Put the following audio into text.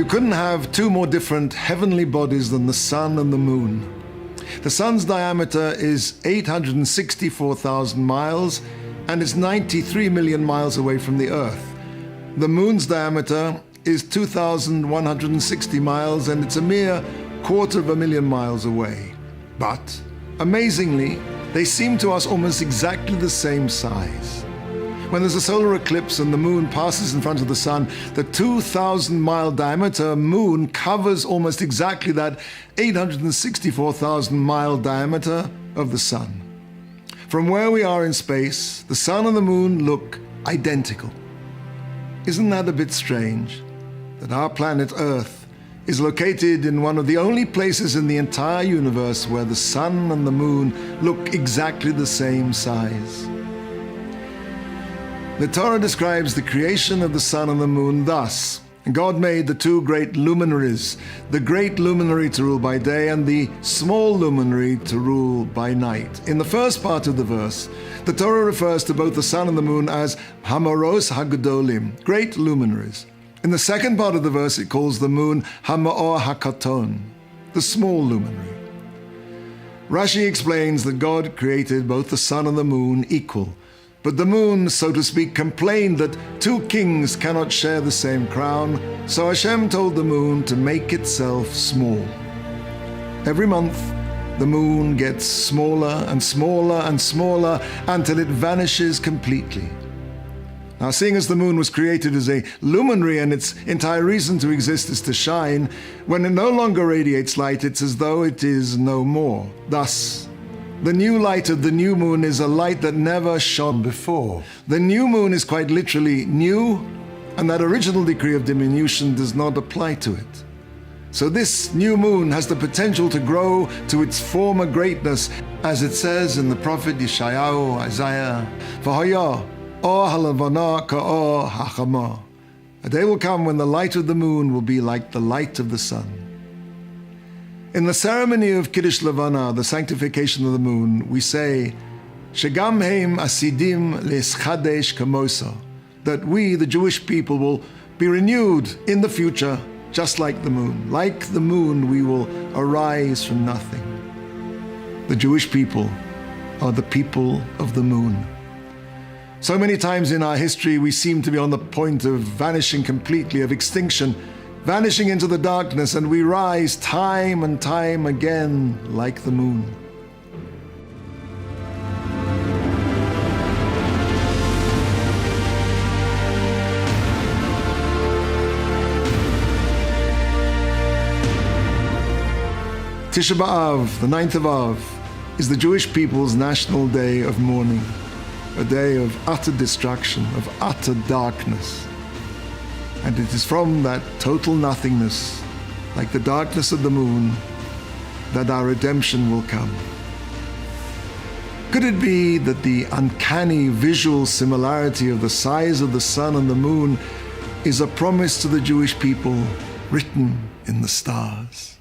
couldn't have two more different heavenly bodies than the sun and the moon. The sun's diameter is 864,000 miles and is 93 million miles away from the Earth. The moon's diameter is 2,160 miles and it's a mere 250,000 miles away. But, amazingly, they seem to us almost exactly the same size. When there's a solar eclipse and the moon passes in front of the sun, the 2,000-mile diameter moon covers almost exactly that 864,000-mile diameter of the sun. From where we are in space, the sun and the moon look identical. Isn't that a bit strange? That our planet Earth is located in one of the only places in the entire universe where the sun and the moon look exactly the same size. The Torah describes the creation of the sun and the moon thus. God made the two great luminaries, the great luminary to rule by day and the small luminary to rule by night. In the first part of the verse, the Torah refers to both the sun and the moon as Hamaros HaGedolim, great luminaries. In the second part of the verse, it calls the moon Hama'or HaKaton, the small luminary. Rashi explains that God created both the sun and the moon equal, but the moon, so to speak, complained that two kings cannot share the same crown, so Hashem told the moon to make itself small. Every month, the moon gets smaller and smaller and smaller until it vanishes completely. Now, seeing as the moon was created as a luminary and its entire reason to exist is to shine, when it no longer radiates light, it's as though it is no more. Thus, the new light of the new moon is a light that never shone before. The new moon is quite literally new, and that original decree of diminution does not apply to it. So this new moon has the potential to grow to its former greatness, as it says in the prophet Yeshayahu, Isaiah, V'hoya or halavana ka'or hachama. A day will come when the light of the moon will be like the light of the sun. In the ceremony of Kiddush Levana, the sanctification of the moon, we say, Shegam heim asidim le'eschadesh kamosa, that we, the Jewish people, will be renewed in the future, just like the moon. Like the moon, we will arise from nothing. The Jewish people are the people of the moon. So many times in our history, we seem to be on the point of vanishing completely, of extinction, vanishing into the darkness, and we rise time and time again like the moon. Tisha B'Av, the 9th of Av, is the Jewish people's national day of mourning, a day of utter destruction, of utter darkness. And it is from that total nothingness, like the darkness of the moon, that our redemption will come. Could it be that the uncanny visual similarity of the size of the sun and the moon is a promise to the Jewish people written in the stars?